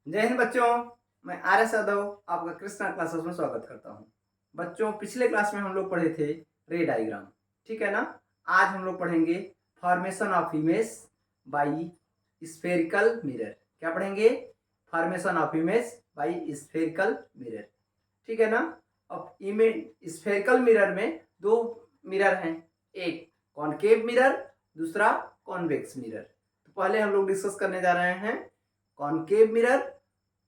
जय हिंद बच्चों। मैं आर एस यादव आपका कृष्णा क्लासेस में स्वागत करता हूं। बच्चों, पिछले क्लास में हम लोग पढ़े थे रे डायग्राम, ठीक है ना। आज हम लोग पढ़ेंगे formation of image by spherical mirror. क्या पढ़ेंगे? Formation of image by spherical mirror, ठीक है ना। अब इमेज स्फेरिकल मिरर में दो मिरर हैं, एक कॉनकेव मिरर, दूसरा कॉन्वेक्स मिरर। तो पहले हम लोग डिस्कस करने जा रहे हैं कॉनकेव मिरर,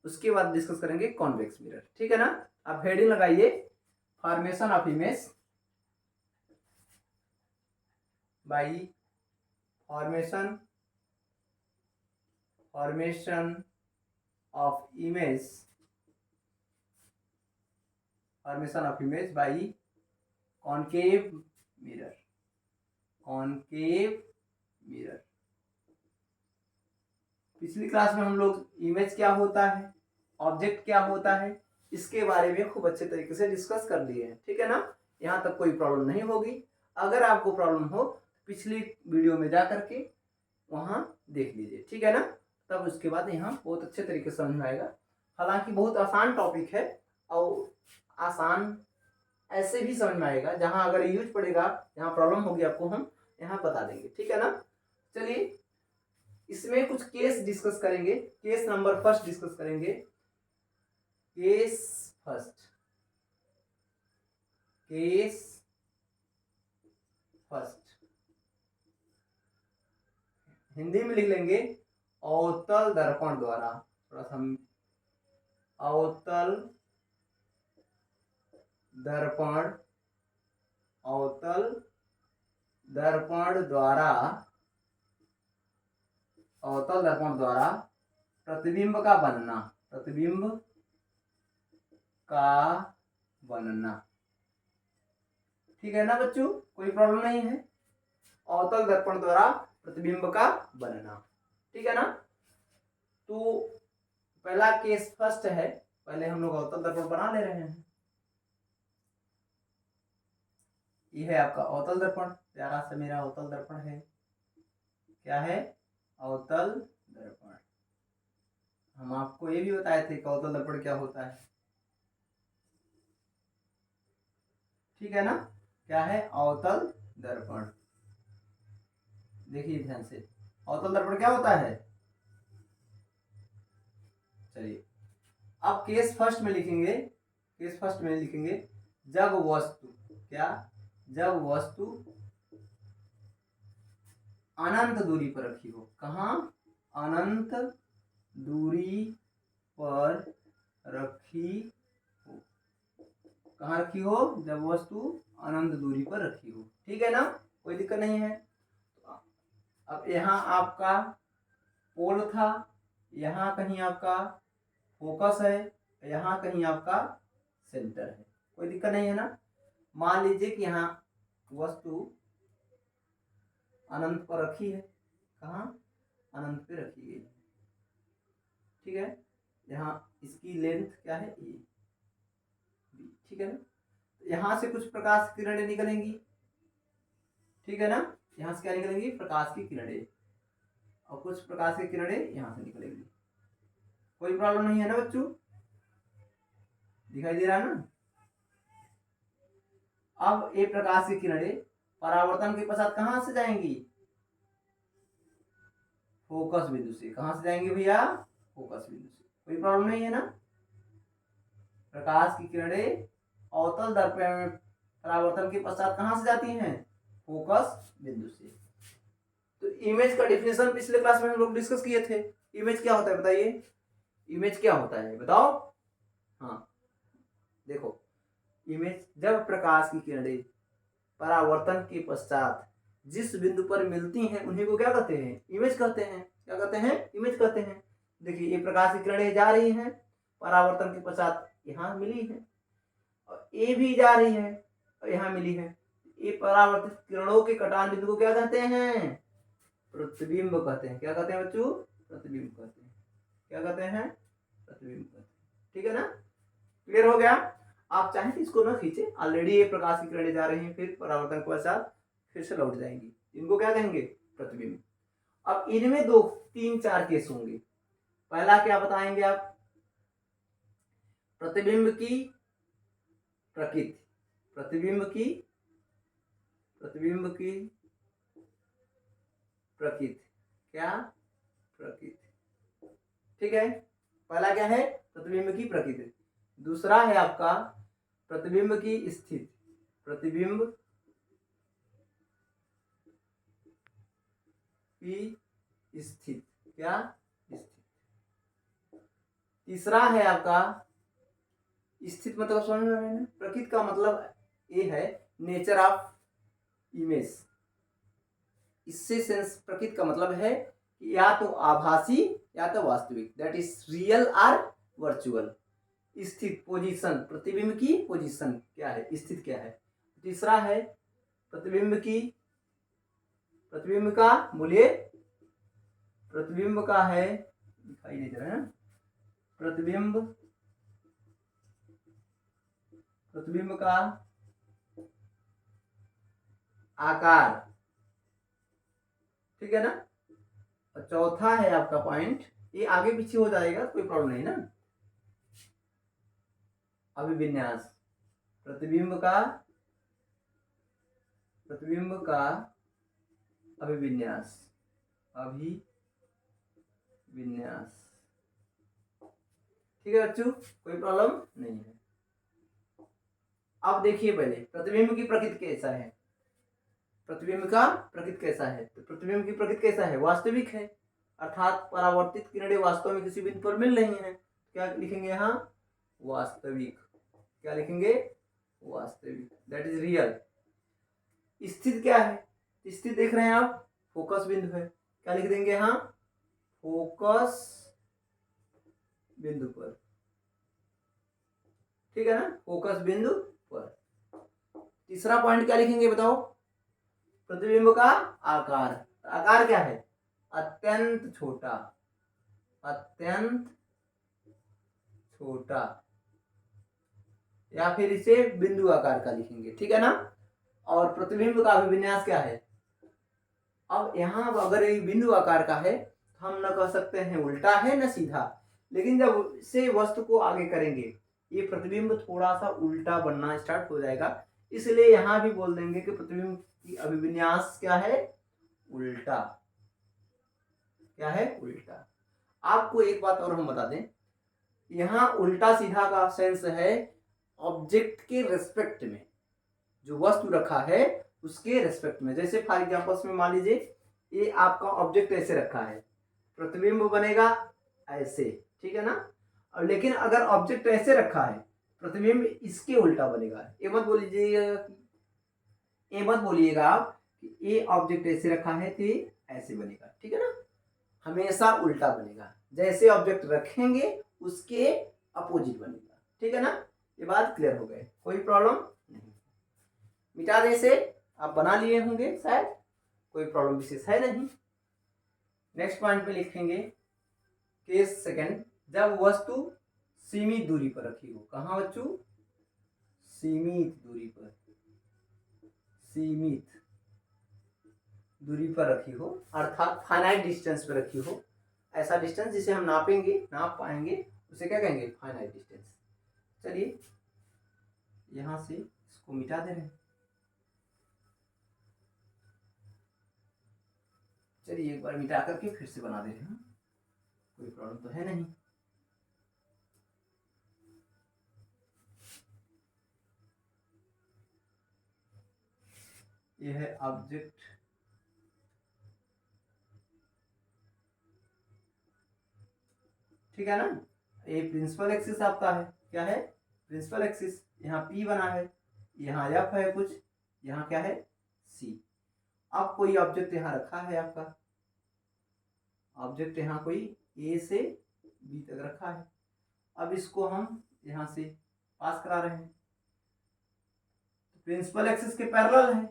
उसके बाद डिस्कस करेंगे कॉन्वेक्स मिरर, ठीक है ना। आप हेडिंग लगाइए, formation of image by formation formation of image formation of image by concave mirror. Concave mirror, पिछली क्लास में हम लोग इमेज क्या होता है, ऑब्जेक्ट क्या होता है, इसके बारे में खूब अच्छे तरीके से डिस्कस कर लिए हैं, ठीक है ना। यहाँ तक कोई प्रॉब्लम नहीं होगी। अगर आपको प्रॉब्लम हो पिछली वीडियो में जा करके वहाँ देख लीजिए, ठीक है ना। तब उसके बाद यहाँ बहुत अच्छे तरीके से समझ में आएगा। हालांकि बहुत आसान टॉपिक है और आसान ऐसे भी समझ में आएगा, जहाँ अगर यूज पड़ेगा, जहाँ प्रॉब्लम होगी आपको हम यहाँ बता देंगे, ठीक है ना। चलिए, इसमें कुछ केस डिस्कस करेंगे। केस नंबर फर्स्ट डिस्कस करेंगे। Case first, case first Hindi में लिख लेंगे अवतल दर्पण द्वारा। प्रथम अवतल दर्पण, अवतल दर्पण द्वारा, अवतल दर्पण द्वारा प्रतिबिंब का बनना, प्रतिबिंब का बनना, ठीक है ना बच्चों, कोई प्रॉब्लम नहीं है। अवतल दर्पण द्वारा प्रतिबिंब का बनना, ठीक है ना। तो पहला केस फर्स्ट है, पहले हम लोग अवतल दर्पण बना ले रहे हैं। ये है आपका अवतल दर्पण, प्यारा सा मेरा अवतल दर्पण है। क्या है? अवतल दर्पण। हम आपको ये भी बताए थे कि अवतल दर्पण क्या होता है, ठीक है ना। क्या है? अवतल दर्पण। देखिए ध्यान से, अवतल दर्पण क्या होता है। चलिए, अब केस फर्स्ट में लिखेंगे, केस फर्स्ट में लिखेंगे जब वस्तु, क्या? जब वस्तु अनंत दूरी पर रखी हो। कहाँ? अनंत दूरी पर रखी हो। कहाँ रखी हो? जब वस्तु अनंत दूरी पर रखी हो, ठीक है ना, कोई दिक्कत नहीं है। अब यहाँ आपका पोल था, यहाँ कहीं आपका फोकस है, यहाँ कहीं आपका सेंटर है, कोई दिक्कत नहीं है ना। मान लीजिए कि यहाँ वस्तु अनंत पर रखी है। कहाँ? अनंत पे रखी गई, ठीक है। यहाँ इसकी लेंथ क्या है? ए, ठीक है ना। यहाँ से कुछ प्रकाश की किरणें निकलेंगी, ठीक है ना। यहाँ से क्या निकलेंगी? प्रकाश की किरणें, और कुछ प्रकाश की किरणें यहाँ से निकलेंगी। कोई प्रॉब्लम नहीं है ना बच्चों, दिखाई दे रहा है ना। अब ये प्रकाश की किरणें परावर्तन के पश्चात कहाँ से जाएंगी? फोकस बिंदु से। कहाँ से जाएंगे भैया? फोकस बिंदु से। कोई प्रॉब्लम नहीं है ना। प्रकाश की किरणें अवतल दर्पण में परावर्तन के पश्चात कहाँ से जाती हैं? फोकस बिंदु से। तो इमेज का डिफिनेशन पिछले क्लास में हम लोग डिस्कस किए थे। इमेज क्या होता है बताइए, इमेज क्या होता है बताओ। हाँ देखो, इमेज जब प्रकाश की किरणें परावर्तन के पश्चात जिस बिंदु पर मिलती हैं उन्हीं को क्या कहते हैं? इमेज कहते हैं। क्या कहते हैं? इमेज कहते हैं। देखिए, ये प्रकाश की किरणें जा रही हैं, परावर्तन के पश्चात यहाँ मिली है, और ये भी जा रही है और यहाँ मिली है। ये परावर्तित किरणों के कटान बिंदु को क्या कहते हैं? प्रतिबिंब कहते हैं। क्या कहते हैं बच्चों? प्रतिबिंब कहते हैं। क्या कहते हैं? प्रतिबिंब कहते हैं, ठीक है ना। क्लियर हो गया। आप चाहें तो इसको ना खींचे, ऑलरेडी ये प्रकाश की किरणें जा रही हैं, फिर परावर्तन के पश्चात फिर से लौट जाएंगी। इनको क्या कहेंगे? प्रतिबिंब। अब इनमें दो तीन चार केस होंगे। पहला क्या बताएंगे आप? प्रतिबिंब की प्रकृति, प्रतिबिंब की प्रकृति, क्या? प्रकृति। ठीक है, पहला क्या है? प्रतिबिंब की प्रकृति। दूसरा है आपका प्रतिबिंब की स्थिति, प्रतिबिंब की स्थिति, क्या? स्थिति। तीसरा है आपका स्थिति, मतलब समझ में आया ना? प्रकृति का मतलब ये है नेचर ऑफ इमेज। इससे सेंस प्रकृति का मतलब है कि या तो आभासी या तो वास्तविक, दैट इज रियल और वर्चुअल। स्थित पोजीशन, प्रतिबिंब की पोजीशन क्या है, स्थिति क्या है। तीसरा है प्रतिबिंब का बोलिए, प्रतिबिंब का है, दिखाई नहीं दे रहा है, प्रतिबिंब का आकार, ठीक है ना। और चौथा है आपका पॉइंट, ये आगे पीछे हो जाएगा कोई प्रॉब्लम नहीं ना, अभिविन्यास, प्रतिबिंब का अभिविन्यास, ठीक है बच्चों, कोई प्रॉब्लम नहीं है। अब देखिए पहले प्रतिबिंब की प्रकृति कैसा है, प्रतिबिंब का प्रकृति कैसा है। तो प्रतिबिंब की प्रकृति कैसा है? वास्तविक है, अर्थात परावर्तित किरणें वास्तव में किसी बिंदु पर मिल रही हैं। क्या लिखेंगे यहाँ? वास्तविक। क्या लिखेंगे? वास्तविक, दैट इज रियल। स्थिति क्या है? स्थिति देख रहे हैं आप, फोकस बिंदु है, क्या लिख देंगे यहाँ? फोकस बिंदु पर, ठीक है ना, फोकस बिंदु पर। तीसरा पॉइंट क्या लिखेंगे बताओ? प्रतिबिंब का आकार, आकार क्या है? अत्यंत छोटा, अत्यंत छोटा, या फिर इसे बिंदु आकार का लिखेंगे, ठीक है ना। और प्रतिबिंब का अभिविन्यास क्या है? अब यहाँ अगर ये बिंदु आकार का है तो हम न कह सकते हैं उल्टा है न सीधा, लेकिन जब से वस्तु को आगे करेंगे ये प्रतिबिंब थोड़ा सा उल्टा बनना स्टार्ट हो जाएगा, इसलिए यहाँ भी बोल देंगे कि प्रतिबिंब की अभिविन्यास क्या है? उल्टा, क्या है? उल्टा। आपको एक बात और हम बता दें, यहाँ उल्टा सीधा का सेंस है ऑब्जेक्ट के रेस्पेक्ट में, जो वस्तु रखा है उसके रेस्पेक्ट में। जैसे फॉर एग्जांपल्स में मान लीजिए ये आपका ऑब्जेक्ट ऐसे रखा है, प्रतिबिंब बनेगा ऐसे, ठीक है ना। और लेकिन अगर ऑब्जेक्ट ऐसे रखा है प्रतिबिंब इसके उल्टा बनेगा। ये मत बोलिएगा आप कि ये ऑब्जेक्ट ऐसे रखा है तो ये ऐसे बनेगा, ठीक है ना, हमेशा उल्टा बनेगा। जैसे ऑब्जेक्ट रखेंगे उसके अपोजिट बनेगा, ठीक है ना। ये बात क्लियर हो गई, कोई प्रॉब्लम नहीं। मिटा दे से आप बना लिए होंगे शायद, कोई प्रॉब्लम विशेष है नहीं। नेक्स्ट पॉइंट पे लिखेंगे केस सेकंड, जब वस्तु सीमित दूरी पर रखी हो। कहाँ बच्चों? सीमित दूरी पर, सीमित दूरी पर रखी हो, अर्थात फाइनाइट डिस्टेंस पर रखी हो। ऐसा डिस्टेंस जिसे हम नाप पाएंगे उसे क्या कहेंगे? Finite distance. चलिए यहां से इसको मिटा दे रहे हैं। चलिए एक बार मिटा करके फिर से बना दे रहे हैं, कोई प्रॉब्लम तो है नहीं। ये है ऑब्जेक्ट, ठीक है ना। ये प्रिंसिपल एक्सिस आपका है, क्या है? Principal axis. यहाँ P बना है, यहाँ F है कुछ, यहाँ क्या है? C। अब कोई ऑब्जेक्ट यहाँ रखा है आपका, ऑब्जेक्ट यहाँ कोई A से B तक रखा है। अब इसको हम यहाँ से पास करा रहे हैं, प्रिंसिपल एक्सिस के पैरेलल है।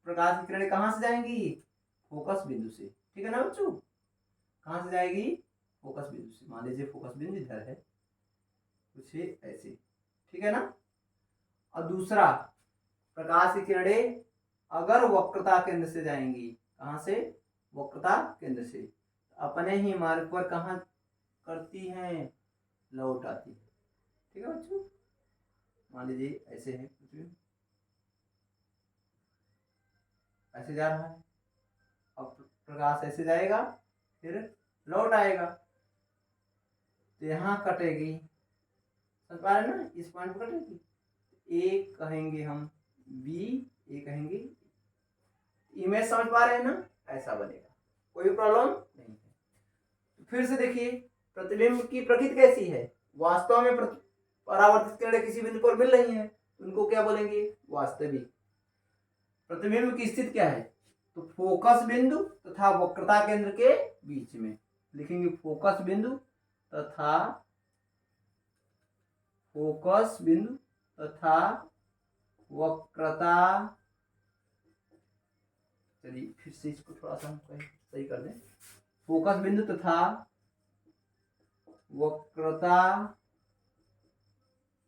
प्रकाश की किरणें कहाँ से जाएंगी? फोकस बिंदु से, ठीक है ना बच्चों। कहाँ से जाएगी? फोकस बिंदु से। मान लीजिए फोकस बिंदु इधर है, कुछ ऐसे, ठीक है ना। और दूसरा, प्रकाश की किरणें अगर वक्रता केंद्र से जाएंगी, कहाँ से? वक्रता केंद्र से, अपने ही मार्ग पर करती हैं, लौट आती है। ठीक है बच्चों, मान लीजिए ऐसे है प्रतिबिंब, ऐसे जा रहा है, अब प्रकाश ऐसे जाएगा फिर लौट आएगा, तो यहाँ कटेगी, समझ पा रहे ना, इस पॉइंट पर कटेगी। ए कहेंगे हम बी, ए कहेंगे, इमेज समझ पा रहे हैं ना, ऐसा बनेगा, कोई प्रॉब्लम नहीं है। तो फिर से देखिए प्रतिबिंब की प्रकृति कैसी है, वास्तव में परावर्तित किरणें किसी बिंदु पर मिल रही हैं, उनको क्या बोलेंगे, वास्तविक। प्रतिबिंब की स्थिति क्या है, तो फोकस बिंदु तथा वक्रता केंद्र के बीच में, लिखेंगे फोकस बिंदु तथा वक्रता, चलिए फिर से इसको थोड़ा सा हम सही कर दें, फोकस बिंदु तथा वक्रता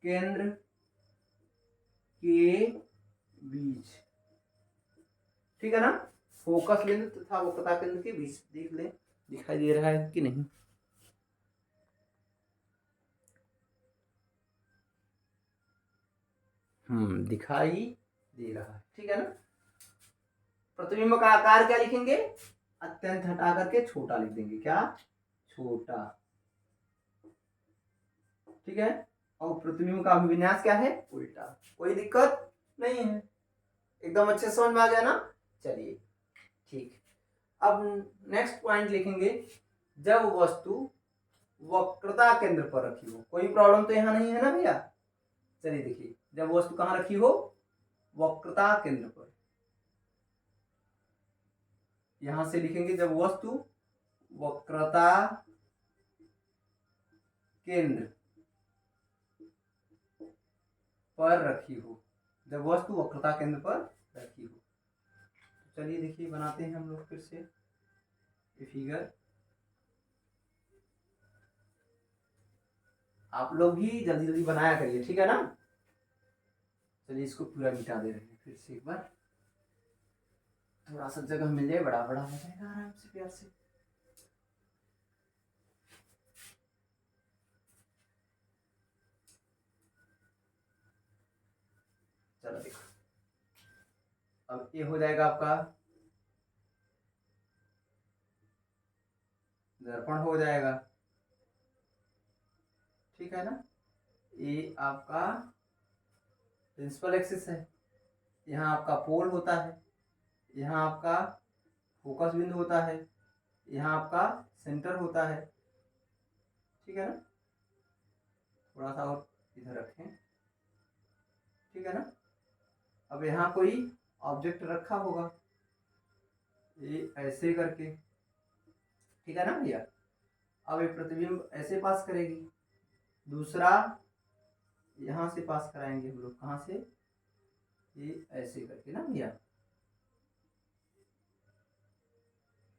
केंद्र के बीच, ठीक है ना, फोकस बिंदु तथा वक्रता केंद्र के बीच, देख ले दिखाई दे रहा है कि नहीं, दिखाई दे रहा है, ठीक है ना। प्रतिबिंब का आकार क्या लिखेंगे, अत्यंत हटा करके छोटा लिख देंगे, क्या, छोटा, ठीक है। और प्रतिबिंब का अभिविन्यास क्या है, उल्टा, कोई दिक्कत नहीं है, एकदम अच्छे समझ में आ गया ना। चलिए ठीक, अब नेक्स्ट पॉइंट लिखेंगे, जब वस्तु वक्रता केंद्र पर रखी हो, कोई प्रॉब्लम तो यहाँ नहीं है ना भैया। चलिए देखिए, जब वस्तु कहाँ रखी हो, वक्रता केंद्र पर, यहां से लिखेंगे जब वस्तु वक्रता केंद्र पर रखी हो, जब वस्तु वक्रता केंद्र पर रखी हो। तो चलिए देखिए बनाते हैं हम लोग फिर से ये फिगर, आप लोग भी जल्दी जल्दी बनाया करिए, ठीक है ना। चलिए इसको पूरा मिटा दे रहे हैं फिर से एक बार, थोड़ा सा जगह मिल जाए, बड़ा बड़ा हो जाएगा आराम से, प्यार से। चलो देखो, अब ये हो जाएगा आपका दर्पण हो जाएगा, ठीक है ना। ये आपका प्रिंसिपल एक्सिस है, यहाँ आपका पोल होता है, यहाँ आपका फोकस बिंदु होता है, यहाँ आपका सेंटर होता है, ठीक है ना। थोड़ा सा और इधर रखें, ठीक है ना। अब यहाँ कोई ऑब्जेक्ट रखा होगा, ये ऐसे करके, ठीक है ना भैया। अब ये प्रतिबिंब ऐसे पास करेगी, दूसरा यहाँ से पास कराएंगे हम लोग, कहाँ से, ये ऐसे करके ना भैया,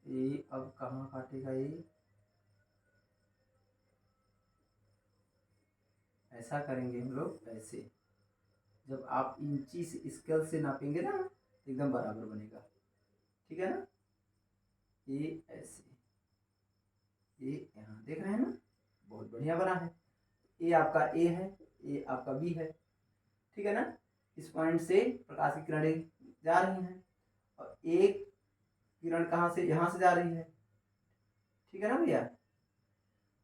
ये अब कहाँ काटेगा, ये ऐसा करेंगे हम लोग, ऐसे। जब आप इंची स्केल से नापेंगे ना, एकदम बराबर बनेगा, ठीक है ना। ये ऐसे, ये यहाँ देख रहे हैं ना, बहुत बढ़िया बना है। ये आपका ए है, ये आपका बी है, ठीक है ना। इस पॉइंट से प्रकाश की किरणें जा रही हैं, और एक किरण कहाँ से, यहाँ से जा रही है, ठीक है ना भैया।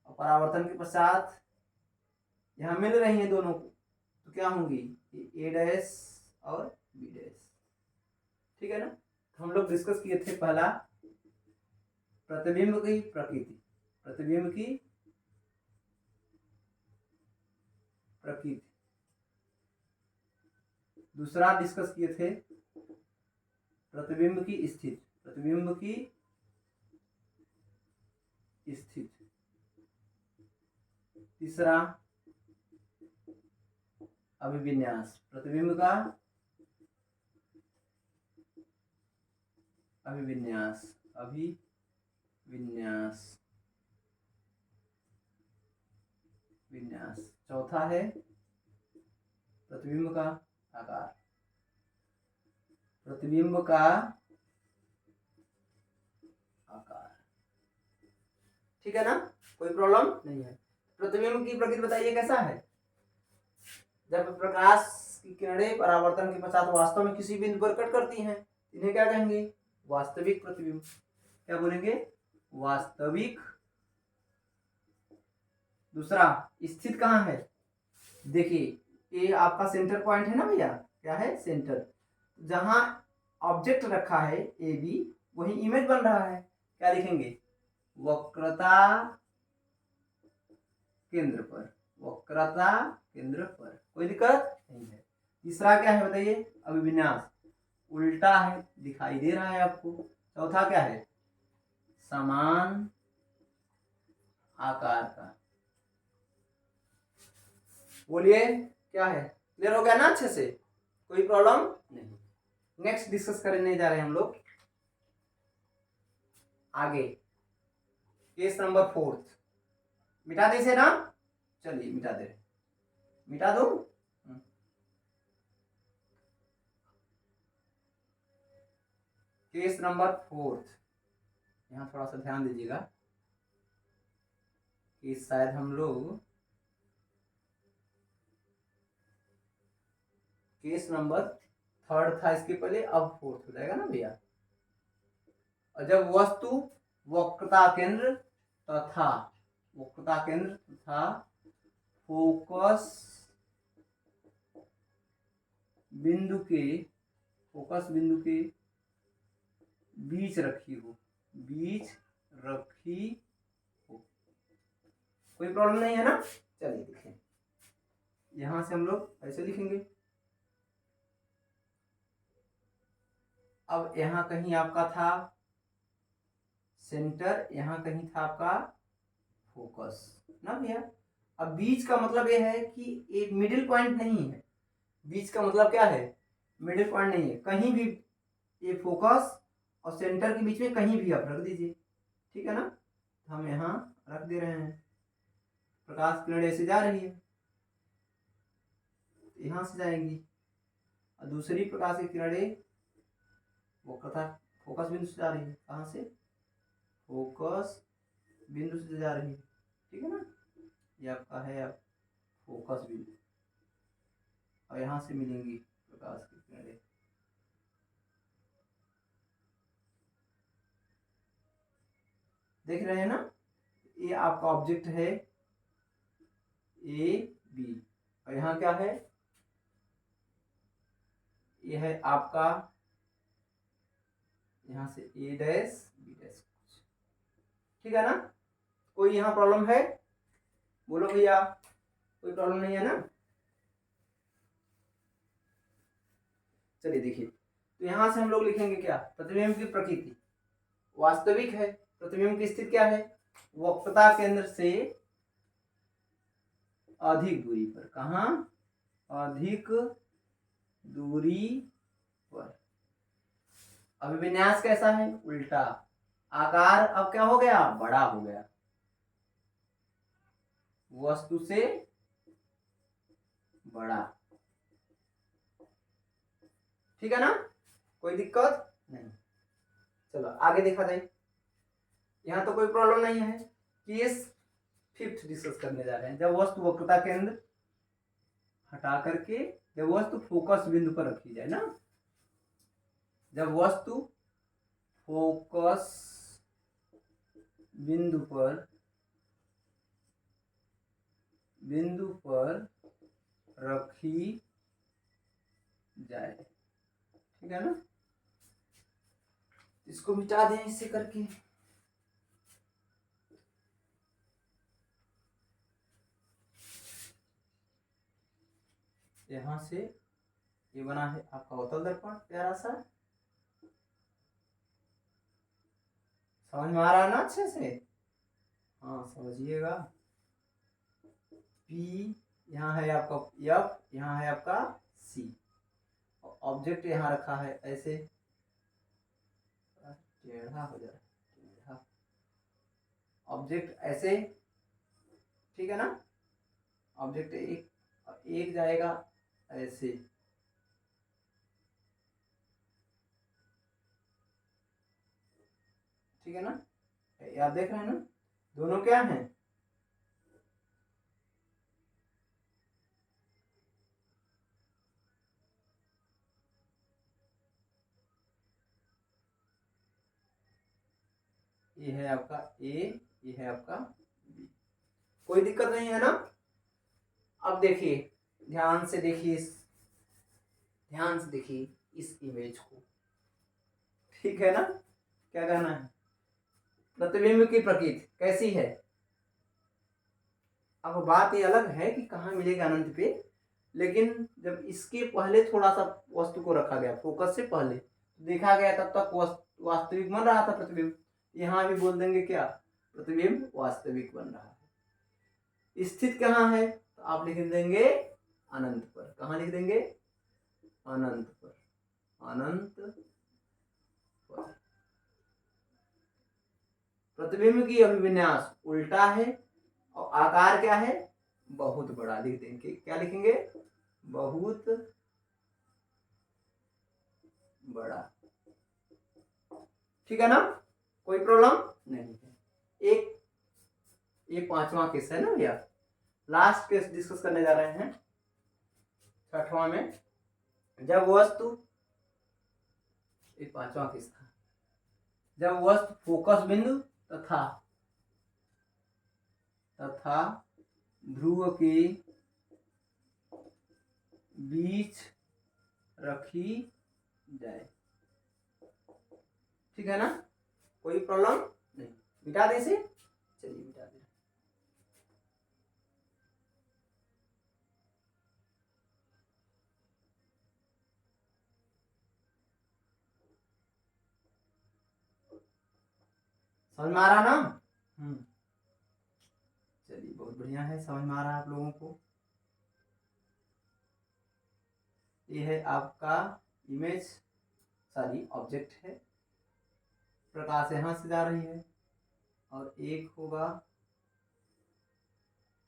और परावर्तन के पश्चात यहाँ मिल रही हैं दोनों को, तो क्या होंगी, ए डैश और बी डैश, ठीक है ना। तो हम लोग डिस्कस किए थे पहला प्रतिबिंब की प्रकृति, प्रतिबिंब की प्रकृति, दूसरा डिस्कस किए थे प्रतिबिंब की स्थिति, प्रतिबिंब की स्थिति, तीसरा अभिविन्यास, प्रतिबिंब का अभिविन्यास, अभिविन्यास, विन्यास, चौथा है प्रतिबिंब का आकार, प्रतिबिंब का आकार, ठीक है ना, कोई प्रॉब्लम नहीं है। प्रतिबिंब की प्रकृति बताइए कैसा है। जब प्रकाश की किरणें परावर्तन के पश्चात वास्तव में किसी बिंदु पर कट करती हैं, इन्हें क्या कहेंगे, वास्तविक प्रतिबिंब। क्या बोलेंगे, वास्तविक। दूसरा, स्थित कहाँ है, देखिए ये आपका सेंटर पॉइंट है ना भैया, क्या है, सेंटर। जहां ऑब्जेक्ट रखा है ए बी, वही इमेज बन रहा है, क्या लिखेंगे, वक्रता केंद्र पर, वक्रता केंद्र पर, कोई दिक्कत नहीं है। तीसरा क्या है बताइए, अभिविन्यास, उल्टा है, दिखाई दे रहा है आपको। चौथा क्या है, समान आकार का। बोलिए क्या है, क्लियर हो गया ना अच्छे से, कोई प्रॉब्लम नहीं। नेक्स्ट डिस्कस करने जा रहे हैं हम लोग आगे, केस नंबर 4। मिटा दे से ना, चलिए मिटा दे, मिटा दो। केस नंबर 4, यहाँ थोड़ा सा ध्यान दीजिएगा कि शायद हम लोग केस नंबर 3 था इसके पहले, अब 4 हो जाएगा ना भैया। और जब वस्तु वक्रता केंद्र तथा वक्रता केंद्र तथा फोकस बिंदु के बीच रखी हो, कोई प्रॉब्लम नहीं है ना। चलिए देखें, यहां से हम लोग ऐसे लिखेंगे। अब यहां कहीं आपका था सेंटर, यहां कहीं था आपका फोकस ना भैया। अब बीच का मतलब यह है कि एक मिडिल पॉइंट नहीं है, बीच का मतलब क्या है, मिडिल पॉइंट नहीं है, कहीं भी ये फोकस और सेंटर के बीच में कहीं भी आप रख दीजिए, ठीक है ना। हम यहाँ रख दे रहे हैं, प्रकाश किरण ऐसे जा रही है, यहाँ से जाएंगी, और दूसरी प्रकाश की किरणें वो कथा फोकस बिंदु से जा रही है, कहाँ से, फोकस बिंदु से जा रही है, ठीक है ना। ये आपका है आप फोकस बिंदु, और यहाँ से मिलेंगी प्रकाश की किरणें। देख रहे हैं ना, ये आपका ऑब्जेक्ट है ए बी, और यहाँ क्या है, ये है आपका, यहाँ से ए डैश बी डैश, ठीक है ना। कोई यहाँ प्रॉब्लम है, बोलो भैया, कोई प्रॉब्लम नहीं है ना। चलिए देखिए, तो यहां से हम लोग लिखेंगे क्या, प्रतिबिंब की प्रकृति वास्तविक है, प्रतिबिंब की स्थिति क्या है, वक्रता केंद्र से अधिक दूरी पर, कहाँ, अधिक दूरी पर। अभिविन्यास कैसा है, उल्टा। आकार अब क्या हो गया, बड़ा हो गया, वस्तु से बड़ा, ठीक है ना, कोई दिक्कत नहीं। चलो आगे देखा जाए, यहाँ तो कोई प्रॉब्लम नहीं है। केस 5 डिस्कस करने जा रहे हैं, जब वस्तु वक्रता केंद्र हटा करके जब वस्तु फोकस बिंदु पर रखी जाए ना, जब वस्तु फोकस बिंदु पर रखी जाए, ठीक है ना। इसको मिटा दें इससे करके, यहां से ये बना है आपका अवतल दर्पण, प्यारा सा, समझ में आ रहा है ना अच्छे से, हाँ समझिएगा। P यहाँ है आपका F, यहाँ है आपका C, ऑब्जेक्ट यहाँ रखा है ऐसे, टेढ़ा हो जाए, टेढ़ा ऑब्जेक्ट ऐसे, ठीक है ना। ऑब्जेक्ट एक जाएगा ऐसे, ठीक है ना, आप देख रहे हैं ना, दोनों क्या हैं? ये है आपका ए, ये है आपका बी। कोई दिक्कत नहीं है ना? अब देखिए, ध्यान से देखिए, ध्यान से देखिए इस इमेज को, ठीक है ना? क्या कहना है? प्रतिबिंब की प्रकृति कैसी है? अब बात ये अलग है कि कहाँ मिलेगा अनंत पे, लेकिन जब इसके पहले थोड़ा सा वस्तु को रखा गया, फोकस से पहले देखा गया, तब तक वास्तविक बन रहा था प्रतिबिंब। यहाँ भी बोल देंगे क्या? प्रतिबिंब वास्तविक बन रहा है। स्थित कहाँ है? तो आप लिख देंगे अनंत पर। कहाँ लिख देंगे? अनंत पर। अनंत पर। प्रतिबिंब की अभिविन्यास उल्टा है और आकार क्या है? बहुत बड़ा। लिख देंगे, क्या लिखेंगे? बहुत बड़ा। ठीक है ना? कोई प्रॉब्लम नहीं है। एक ये 5वां केस है ना भैया, लास्ट केस डिस्कस करने जा रहे हैं 6वां में। जब वस्तु, ये 5वां केस था, जब वस्तु फोकस बिंदु तथा ध्रुव के बीच रखी जाए। ठीक है ना? कोई प्रॉब्लम नहीं। मिटा दे इसे, चलिए मिटा दे। समझ में आ रहा ना? चलिए बहुत बढ़िया है, समझ में आ रहा है आप लोगों को। ये है आपका इमेज, सॉरी ऑब्जेक्ट है। प्रकाश यहाँ से जा रही है और एक होगा,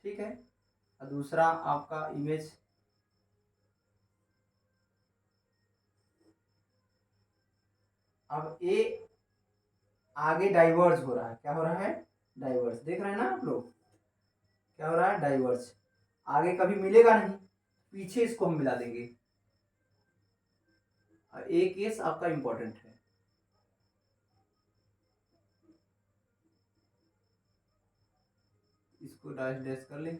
ठीक है, और दूसरा आपका इमेज अब ए आगे डाइवर्ज हो रहा है। क्या हो रहा है? डाइवर्ज। देख रहे हैं ना आप लोग? क्या हो रहा है? डाइवर्ज। आगे कभी मिलेगा नहीं, पीछे इसको हम मिला देंगे। और एक केस आपका इंपॉर्टेंट है, इसको डैश डैश कर ले।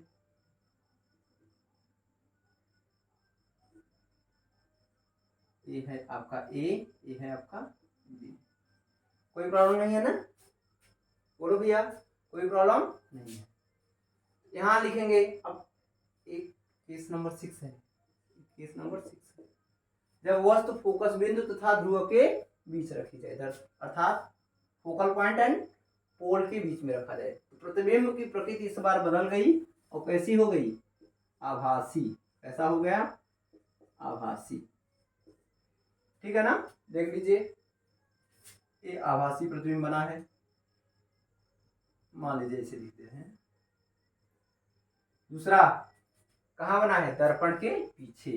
ये है आपका ए, ये है आपका बी। कोई प्रॉब्लम नहीं है ना? बोलो भैया, कोई प्रॉब्लम नहीं है। यहाँ लिखेंगे अब एक केस नंबर 6 है। केस नंबर 6 है, जब वस्तु फोकस बिंदु तथा ध्रुव के बीच रखी जाए, अर्थात फोकल पॉइंट एंड पोल के बीच में रखा जाए। तो प्रतिबिंब की प्रकृति इस बार बदल गई और कैसी हो गई? आभासी। कैसा हो गया? आभासी। ठीक है ना? देख लीजिए, ये आभासी प्रतिबिंब बना है। मान लीजिए इसे लिखते हैं। दूसरा कहाँ बना है? दर्पण के पीछे।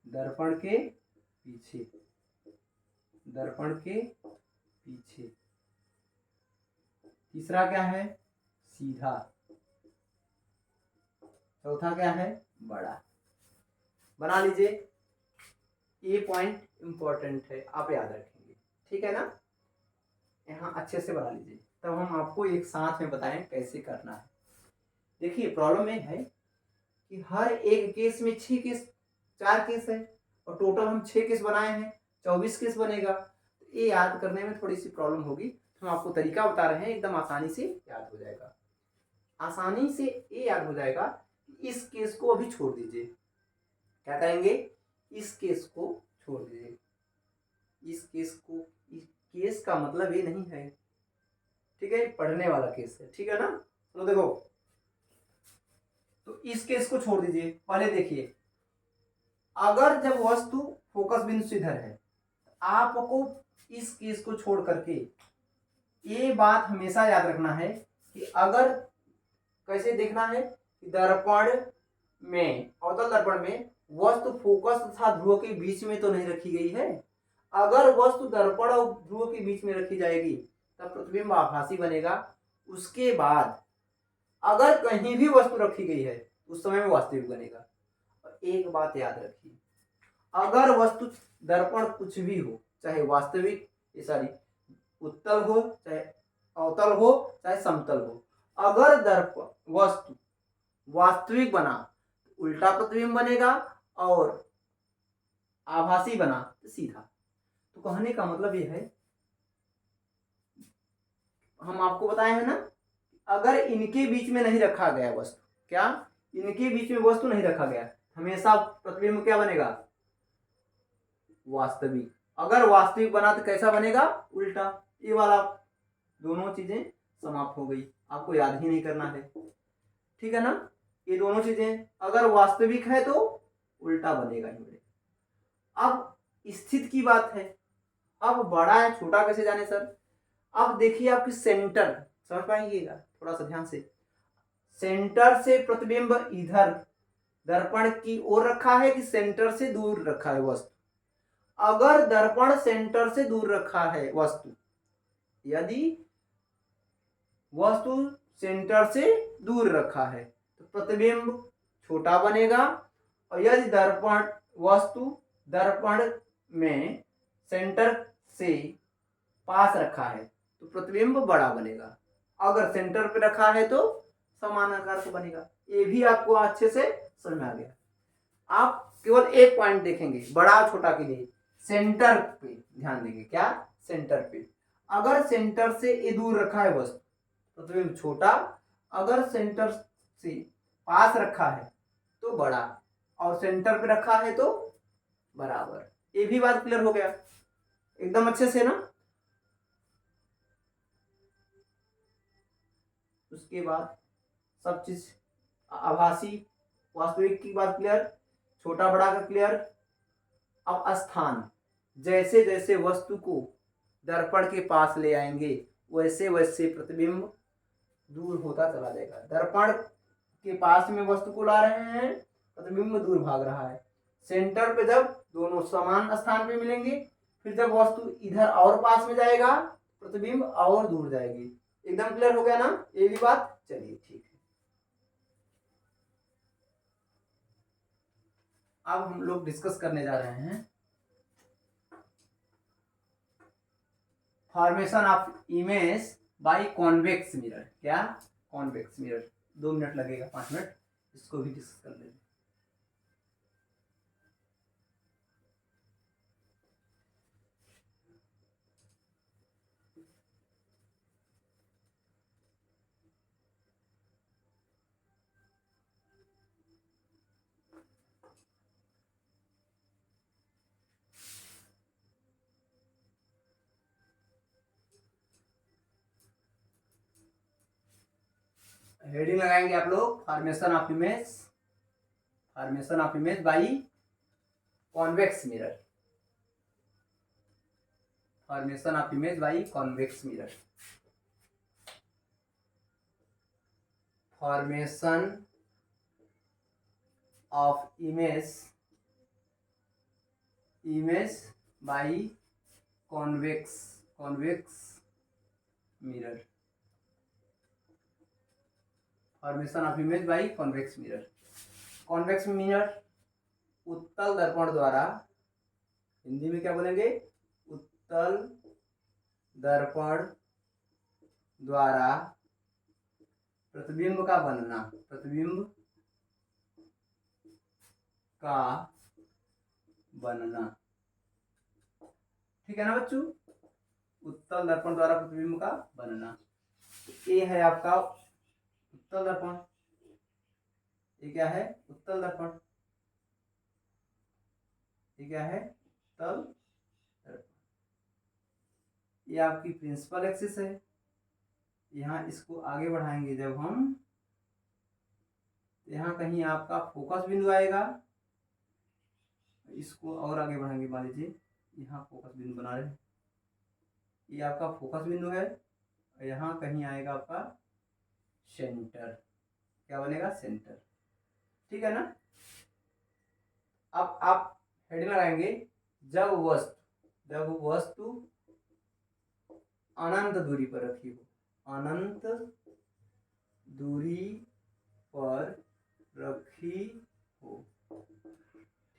दर्पण के पीछे। दर्पण के पीछे। तीसरा क्या है? सीधा। चौथा क्या है? बड़ा। बना लीजिए। ये पॉइंट इंपॉर्टेंट है, आप याद रखेंगे। ठीक है ना? यहाँ अच्छे से बना लीजिए, तब हम आपको एक साथ में बताएं कैसे करना है। देखिए प्रॉब्लम ये है कि हर एक केस में 6 केस, 4 केस है और टोटल हम 6 केस बनाए हैं, 24 केस बनेगा। तो ये याद करने में थोड़ी सी प्रॉब्लम होगी। हम आपको तरीका बता रहे हैं, एकदम आसानी से याद हो जाएगा। आसानी से ये याद हो जाएगा। इस केस को अभी छोड़ दीजिए। क्या करेंगे? इस केस को छोड़ दीजिए। इस केस को, इस केस का मतलब ये नहीं है, ठीक है, पढ़ने वाला केस है। ठीक है ना? तो देखो, तो इस केस को छोड़ दीजिए। पहले देखिए, अगर जब वस्तु फोकस बिंदु से इधर है, आपको इस केस को छोड़ करके ये बात हमेशा याद रखना है कि अगर कैसे देखना है कि दर्पण में, अवतल दर्पण में वस्तु फोकस तथा ध्रुव के बीच में तो नहीं रखी गई है। अगर वस्तु दर्पण और ध्रुव के बीच में रखी जाएगी तब प्रतिबिंब आभासी बनेगा। उसके बाद अगर कहीं भी वस्तु रखी गई है उस समय में वास्तविक बनेगा। और एक बात याद रखिए, अगर वस्तु दर्पण कुछ भी हो, चाहे वास्तविक सॉरी उत्तल हो, चाहे अवतल हो, चाहे समतल हो, अगर दर्पण वस्तु वास्तविक बना तो उल्टा प्रतिबिंब बनेगा, और आभासी बना तो सीधा। तो कहने का मतलब यह है, हम आपको बताए हैं ना, अगर इनके बीच में नहीं रखा गया वस्तु, क्या इनके बीच में वस्तु नहीं रखा गया, हमेशा प्रतिबिंब क्या बनेगा, वास्तविक। अगर वास्तविक बना तो कैसा बनेगा, उल्टा। ये वाला दोनों चीजें समाप्त हो गई, आपको याद ही नहीं करना है, ठीक है ना। ये दोनों चीजें अगर वास्तविक है तो उल्टा बनेगा ही बनेगा। अब स्थित की बात है, अब बड़ा है छोटा कैसे जाने सर। अब देखिए आपकी सेंटर, समझ पाएंगेगा थोड़ा सा ध्यान से। सेंटर से प्रतिबिंब इधर दर्पण की ओर रखा है कि सेंटर से दूर रखा है वस्तु। अगर दर्पण सेंटर से दूर रखा है वस्तु, यदि वस्तु सेंटर से दूर रखा है तो प्रतिबिंब छोटा बनेगा, और यदि दर्पण वस्तु दर्पण में सेंटर से पास रखा है तो प्रतिबिंब बड़ा बनेगा। अगर सेंटर पे रखा है तो समान आकार का बनेगा। ये भी आपको अच्छे से समझ में आ गया। आप केवल एक पॉइंट देखेंगे बड़ा छोटा के लिए, सेंटर पे ध्यान देंगे। क्या, सेंटर पे। अगर सेंटर से ये दूर रखा है वस्तु प्रतिबिंब छोटा, अगर सेंटर से पास रखा है तो बड़ा, और सेंटर पे रखा है तो बराबर। ये भी बात क्लियर हो गया एकदम अच्छे से ना। उसके बाद सब चीज आभासी वास्तविक की बात क्लियर, छोटा बड़ा का क्लियर। अब स्थान, जैसे जैसे वस्तु को दर्पण के पास ले आएंगे वैसे वैसे प्रतिबिंब दूर होता चला जाएगा। दर्पण के पास में वस्तु को ला रहे हैं, प्रतिबिंब दूर भाग रहा है। सेंटर पे जब दोनों समान स्थान पे मिलेंगे, फिर जब वस्तु इधर और पास में जाएगा प्रतिबिंब और दूर जाएगी। एकदम क्लियर हो गया ना ये भी बात। चलिए ठीक है, अब हम लोग डिस्कस करने जा रहे हैं formation of image by convex mirror. क्या, कॉन्वेक्स मिरर। 2 मिनट लगेगा, 5 मिनट, इसको भी डिस्कस कर लेंगे। हेडिंग लगाएंगे आप लोग, formation of image, formation of image by convex mirror, formation of image by convex mirror. Formation of image by convex mirror, formation of image by convex mirror. Convex mirror उत्तल दर्पण द्वारा, हिंदी में क्या बोलेंगे, उत्तल दर्पण द्वारा प्रतिबिंब का बनना, प्रतिबिंब का बनना। ठीक है ना बच्चों, उत्तल दर्पण द्वारा प्रतिबिंब का बनना। तो ये है आपका उत्तल दर्पण, ये क्या है, उत्तल दर्पण, ये क्या है, उत्तल दर्पण। ये आपकी प्रिंसिपल एक्सिस है। यहाँ इसको आगे बढ़ाएंगे जब हम, यहाँ कहीं आपका फोकस बिंदु आएगा, इसको और आगे बढ़ाएंगे। मान लीजिए यहाँ फोकस बिंदु बना रहे हैं, ये आपका फोकस बिंदु है, यहाँ कहीं आएगा आपका सेंटर। क्या बनेगा, सेंटर। ठीक है ना। अब आप हेडिंग लगाएंगे, जब वस्तु अनंत दूरी पर रखी हो, अनंत दूरी पर रखी हो,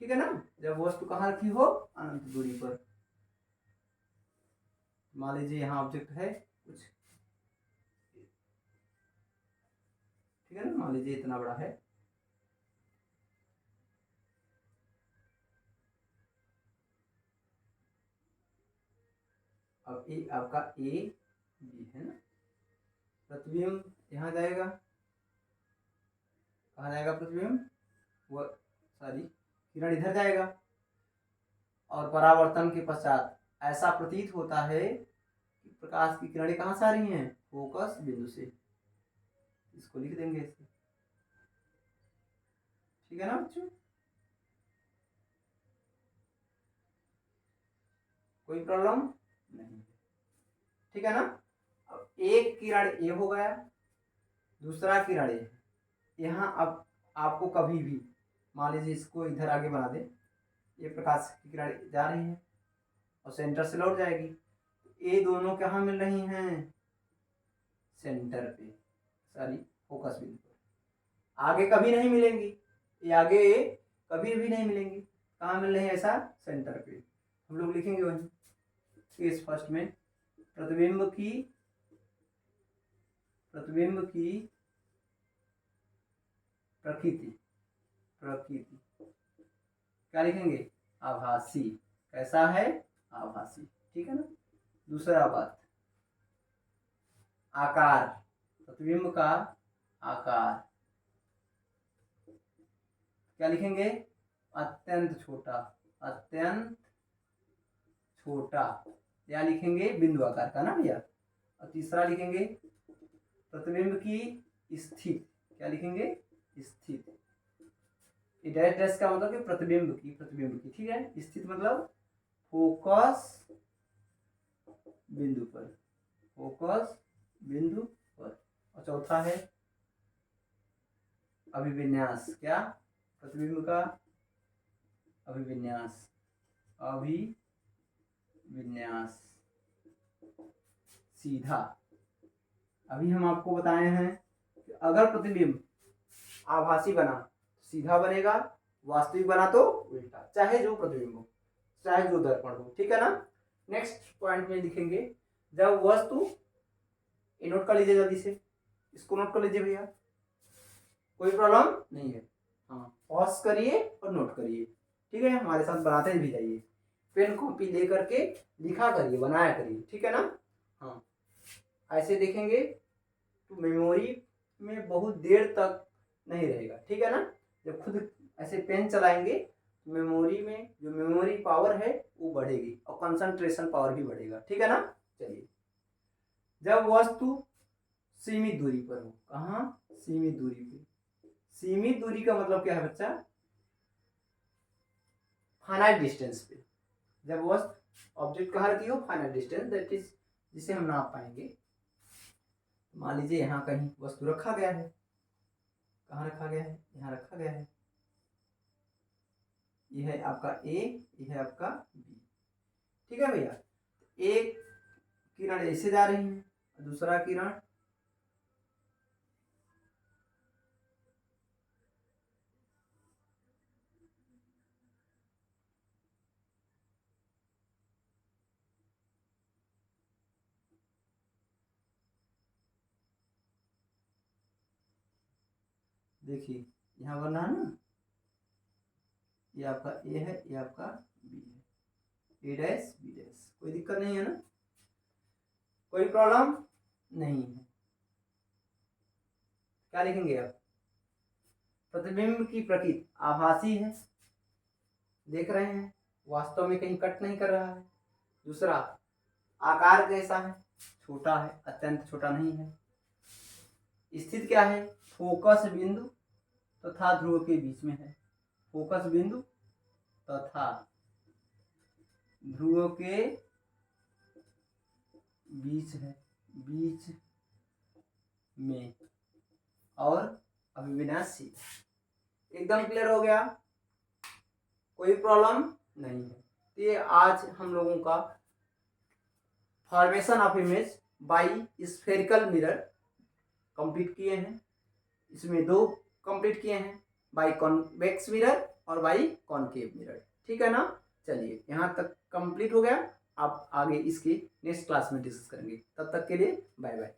ठीक है ना। जब वस्तु कहाँ रखी हो, अनंत दूरी पर। मान लीजिए यहाँ ऑब्जेक्ट है कुछ, ठीक है ना, मान लीजिए इतना बड़ा है, अब ए आपका ए बी है ना, प्रतिबिंब यहाँ जाएगा, कहाँ जाएगा प्रतिबिंब, वो सॉरी किरण इधर जाएगा, और परावर्तन के पश्चात ऐसा प्रतीत होता है कि प्रकाश की किरणें कहाँ से आ रही हैं, फोकस बिंदु से। इसको लिख देंगे इससे, ठीक है ना बच्चों। कोई प्रॉब्लम नहीं, ठीक है ना। अब एक किरण ए हो गया, दूसरा किरण ए, यहाँ अब आपको कभी भी मान लीजिए इसको इधर आगे बना दे, ये प्रकाश की किरण जा रही है और सेंटर से लौट जाएगी, ये दोनों कहाँ मिल रही हैं, सेंटर पे, सॉरी फोकस बिंदु पर। आगे कभी नहीं मिलेंगी, ये आगे कभी भी नहीं मिलेंगी, कहाँ मिल रही है ऐसा, सेंटर पे। हम लोग लिखेंगे वहीं केस फर्स्ट में, प्रतिबिंब की प्रकृति क्या लिखेंगे, आभासी, कैसा है, आभासी, ठीक है ना। दूसरा बात, आकार, प्रतिबिंब का आकार क्या लिखेंगे, अत्यंत छोटा, अत्यंत छोटा, या लिखेंगे बिंदु आकार का ना भैया। और तीसरा लिखेंगे प्रतिबिंब की स्थिति, क्या लिखेंगे, स्थिति, डैश डैश का मतलब कि प्रतिबिंब की, ठीक है। स्थिति मतलब फोकस बिंदु पर, फोकस बिंदु पर। और चौथा है अभिविन्यास, क्या, प्रतिबिंब का अभिविन्यास, सीधा। अभी हम आपको बताए हैं कि अगर प्रतिबिंब आभासी बना सीधा बनेगा, वास्तविक बना तो उल्टा, चाहे जो प्रतिबिंब हो, चाहे जो दर्पण हो, ठीक है ना। नेक्स्ट पॉइंट में लिखेंगे, जब वस्तु, ये नोट कर लीजिए जल्दी से, इसको नोट कर लीजिए भैया, कोई प्रॉब्लम नहीं है। हाँ, पॉज करिए और नोट करिए, ठीक है, हमारे साथ बनाते भी जाइए, पेन कॉपी ले करके लिखा करिए, बनाया करिए, ठीक है ना। हाँ, ऐसे देखेंगे तो मेमोरी में बहुत देर तक नहीं रहेगा, ठीक है ना। जब खुद ऐसे पेन चलाएंगे तो मेमोरी में जो मेमोरी पावर है वो बढ़ेगी और कंसंट्रेशन पावर भी बढ़ेगा, ठीक है ना। चलिए, जब वस्तु सीमित दूरी पर हो, कहाँ, सीमित दूरी पे, सीमित दूरी का मतलब क्या है बच्चा, फाइनाइट डिस्टेंस पे। जब वस्तु ऑब्जेक्ट कहाँ रखी हो, फाइनाइट डिस्टेंस, दैट इज जिसे हम नाप पाएंगे। मान लीजिए यहाँ कहीं वस्तु रखा गया है, कहाँ रखा गया है, यहाँ रखा गया है, यह है आपका ए, यह है आपका बी, ठीक है भैया। एक किरण ऐसे जा रही है, दूसरा किरण देखिए यहाँ बनना है ना, ये आपका ए है, ये आपका बी है, ए डैश बी डैश, कोई दिक्कत नहीं है ना, कोई प्रॉब्लम नहीं है। क्या लिखेंगे आप, प्रतिबिंब की प्रकृति आभासी है, देख रहे हैं, वास्तव में कहीं कट नहीं कर रहा है। दूसरा, आकार कैसा है, छोटा है, अत्यंत छोटा नहीं है। स्थिति क्या है, फोकस बिंदु तथा ध्रुव के बीच में है, फोकस बिंदु तथा ध्रुव के बीच है, बीच में, और अभिविन्यासी। एकदम क्लियर हो गया, कोई प्रॉब्लम नहीं है। तो ये आज हम लोगों का formation of image by spherical mirror complete किए हैं। इसमें 2 कंप्लीट किए हैं, बाई कॉन्वेक्स मिरर और बाई कॉनकेव मिरर। ठीक है ना। चलिए यहाँ तक कंप्लीट हो गया। आप आगे इसकी नेक्स्ट क्लास में डिस्कस करेंगे। तब तक के लिए बाय बाय।